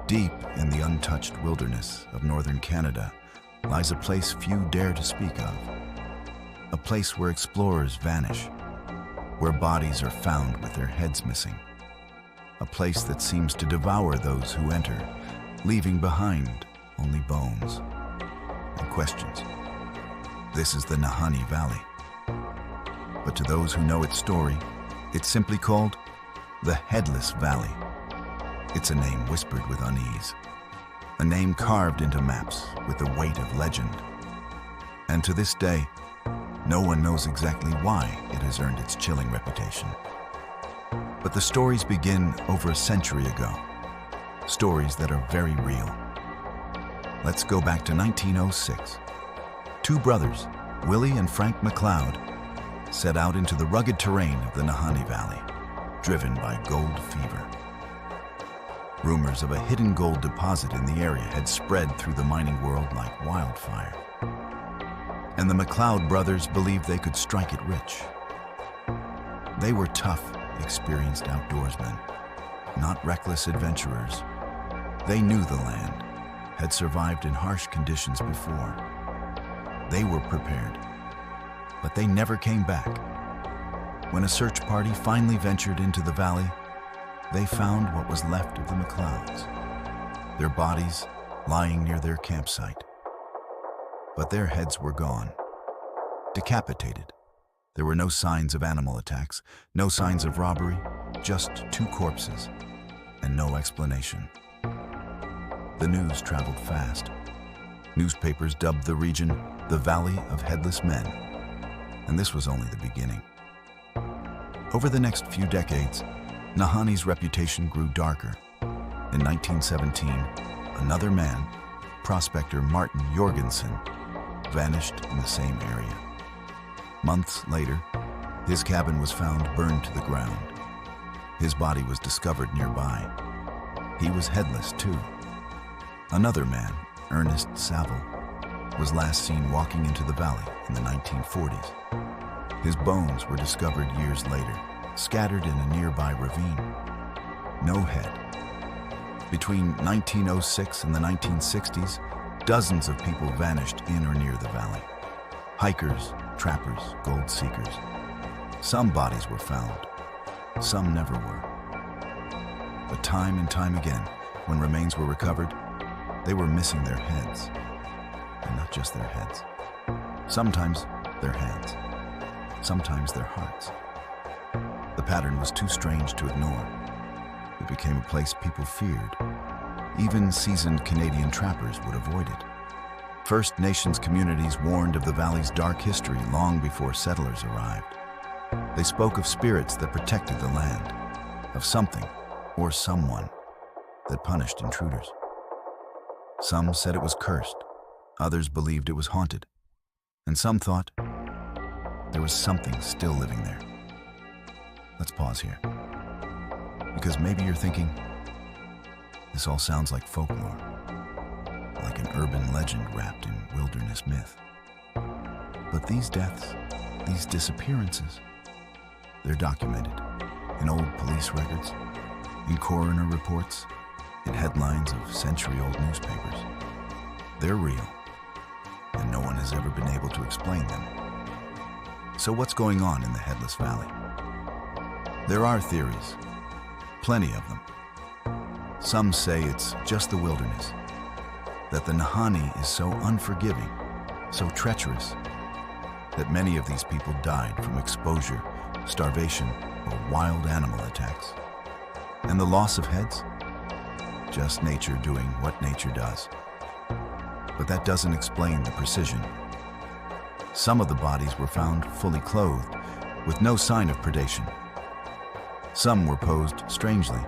Deep in the untouched wilderness of northern Canada lies a place few dare to speak of. A place where explorers vanish, where bodies are found with their heads missing. A place that seems to devour those who enter, leaving behind only bones and questions. This is the Nahanni Valley. But to those who know its story, it's simply called the Headless Valley. It's a name whispered with unease, a name carved into maps with the weight of legend. And to this day, no one knows exactly why it has earned its chilling reputation. But the stories begin over a century ago, stories that are very real. Let's go back to 1906. Two brothers, Willie and Frank McLeod, set out into the rugged terrain of the Nahanni Valley, driven by gold fever. Rumors of a hidden gold deposit in the area had spread through the mining world like wildfire. And the McLeod brothers believed they could strike it rich. They were tough, experienced outdoorsmen, not reckless adventurers. They knew the land, had survived in harsh conditions before. They were prepared, but they never came back. When a search party finally ventured into the valley, they found what was left of the McLeods, their bodies lying near their campsite. But their heads were gone, decapitated. There were no signs of animal attacks, no signs of robbery, just two corpses, and no explanation. The news traveled fast. Newspapers dubbed the region the Valley of Headless Men, and this was only the beginning. Over the next few decades, Nahanni's reputation grew darker. In 1917, another man, prospector Martin Jorgensen, vanished in the same area. Months later, his cabin was found burned to the ground. His body was discovered nearby. He was headless too. Another man, Ernest Saville, was last seen walking into the valley in the 1940s. His bones were discovered years later, scattered in a nearby ravine. No head. Between 1906 and the 1960s, dozens of people vanished in or near the valley. Hikers, trappers, gold seekers. Some bodies were found, some never were. But time and time again, when remains were recovered, they were missing their heads. And not just their heads. Sometimes their hands. Sometimes their hearts. The pattern was too strange to ignore. It became a place people feared. Even seasoned Canadian trappers would avoid it. First Nations communities warned of the valley's dark history long before settlers arrived. They spoke of spirits that protected the land, of something or someone that punished intruders. Some said it was cursed, others believed it was haunted, and some thought there was something still living there. Let's pause here, because maybe you're thinking, this all sounds like folklore, like an urban legend wrapped in wilderness myth. But these deaths, these disappearances, they're documented in old police records, in coroner reports, in headlines of century-old newspapers. They're real, and no one has ever been able to explain them. So what's going on in the Headless Valley? There are theories, plenty of them. Some say it's just the wilderness, that the Nahanni is so unforgiving, so treacherous, that many of these people died from exposure, starvation, or wild animal attacks. And the loss of heads? Just nature doing what nature does. But that doesn't explain the precision. Some of the bodies were found fully clothed, with no sign of predation. Some were posed strangely,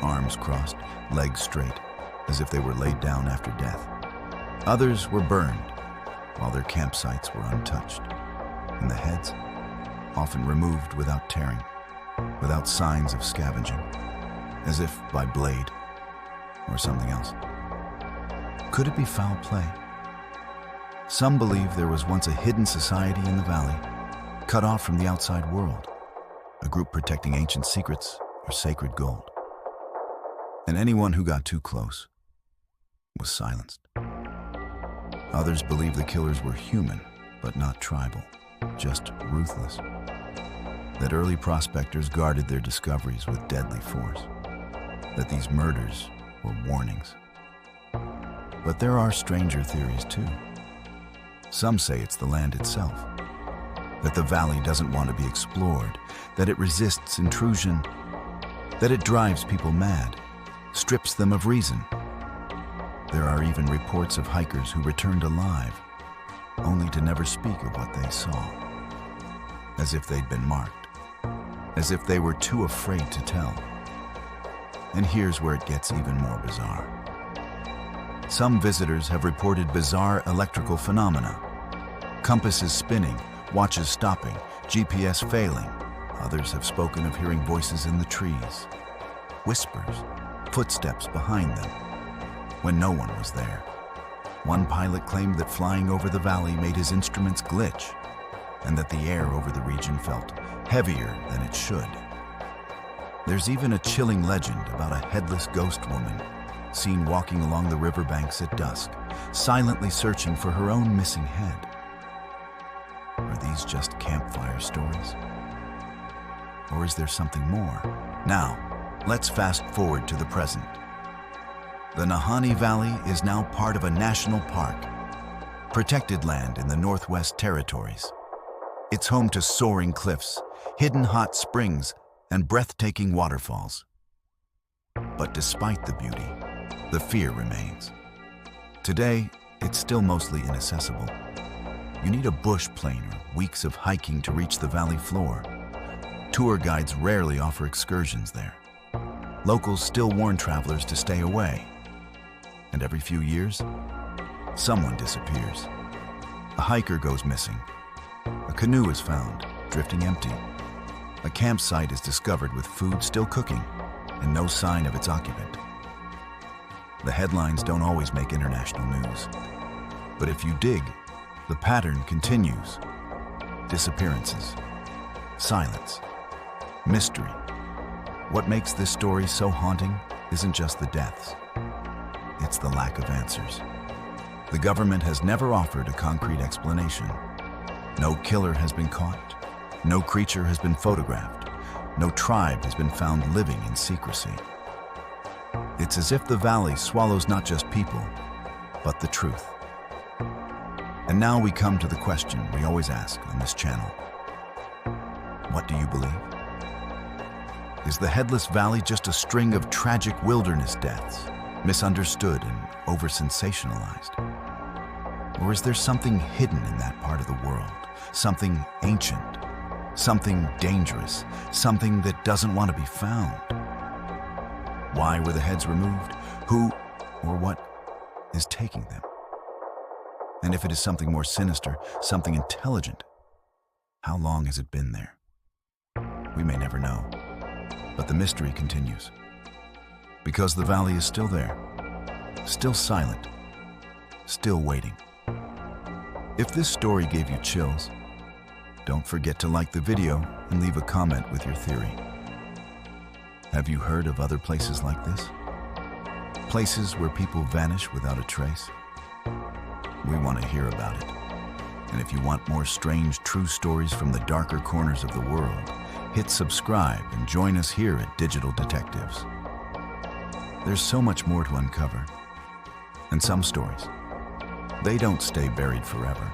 arms crossed, legs straight, as if they were laid down after death. Others were burned, while their campsites were untouched, and the heads often removed without tearing, without signs of scavenging, as if by blade or something else. Could it be foul play? Some believe there was once a hidden society in the valley, cut off from the outside world, a group protecting ancient secrets or sacred gold. and anyone who got too close was silenced. Others believe the killers were human, but not tribal, just ruthless. That early prospectors guarded their discoveries with deadly force. That these murders were warnings. But there are stranger theories too. Some say it's the land itself. That the valley doesn't want to be explored. That it resists intrusion. That it drives people mad, strips them of reason. There are even reports of hikers who returned alive, only to never speak of what they saw. As if they'd been marked. As if they were too afraid to tell. And here's where it gets even more bizarre. Some visitors have reported bizarre electrical phenomena. Compasses spinning, watches stopping, GPS failing. Others have spoken of hearing voices in the trees. Whispers, footsteps behind them, when no one was there. One pilot claimed that flying over the valley made his instruments glitch, and that the air over the region felt heavier than it should. There's even a chilling legend about a headless ghost woman seen walking along the riverbanks at dusk, silently searching for her own missing head. Are these just campfire stories? Or is there something more? Now, let's fast forward to the present. The Nahanni Valley is now part of a national park, protected land in the Northwest Territories. It's home to soaring cliffs, hidden hot springs, and breathtaking waterfalls. But despite the beauty, the fear remains. Today, it's still mostly inaccessible. You need a bush plane or weeks of hiking to reach the valley floor. Tour guides rarely offer excursions there. Locals still warn travelers to stay away. And every few years, someone disappears. A hiker goes missing. A canoe is found, drifting empty. A campsite is discovered with food still cooking and no sign of its occupant. The headlines don't always make international news. But if you dig, the pattern continues. Disappearances, silence, mystery. What makes this story so haunting isn't just the deaths. It's the lack of answers. The government has never offered a concrete explanation. No killer has been caught. No creature has been photographed. No tribe has been found living in secrecy. It's as if the valley swallows not just people, but the truth. And now we come to the question we always ask on this channel. What do you believe? Is the Headless Valley just a string of tragic wilderness deaths, misunderstood and over-sensationalized? Or is there something hidden in that part of the world, something ancient, something dangerous, something that doesn't want to be found? Why were the heads removed? Who or what is taking them? And if it is something more sinister, something intelligent, how long has it been there? We may never know, but the mystery continues. Because the valley is still there, still silent, still waiting. If this story gave you chills, don't forget to like the video and leave a comment with your theory. Have you heard of other places like this? Places where people vanish without a trace? We want to hear about it. And if you want more strange true stories from the darker corners of the world, hit subscribe and join us here at Digital Detectives. There's so much more to uncover. And some stories, they don't stay buried forever.